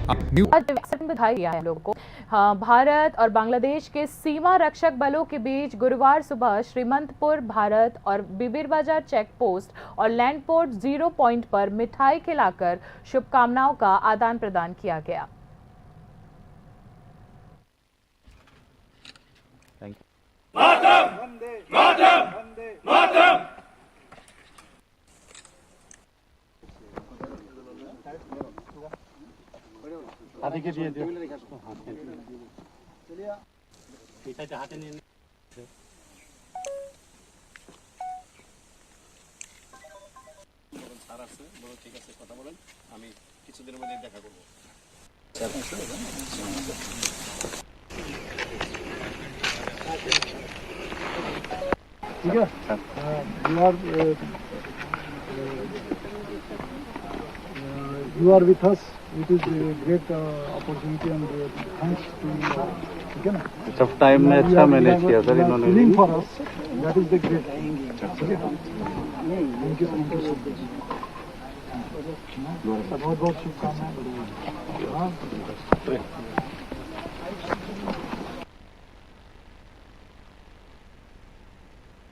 बधाई दिया है लोगों को। हाँ, भारत और बांग्लादेश के सीमा रक्षक बलों के बीच गुरुवार सुबह श्रीमंतपुर भारत और बिबिर बाजार चेक पोस्ट और लैंड पोर्ट 0 पॉइंट पर मिठाई खिलाकर शुभकामनाओं का आदान प्रदान किया गया। হাতে দিয়ে দিও এটাতে হাতে নিয়ে স্যার আছে বলো ঠিক আছে কথা বলেন আমি কিছুদিনের মধ্যে দেখা করব ঠিক আছে you are with us. It is a great opportunity and thanks to you. सब टाइम में अच्छा मैनेज किया सर इन्होंने Feeling for us, that is the great thing. Thank you so much. बहुत बहुत शुभकामनाएं।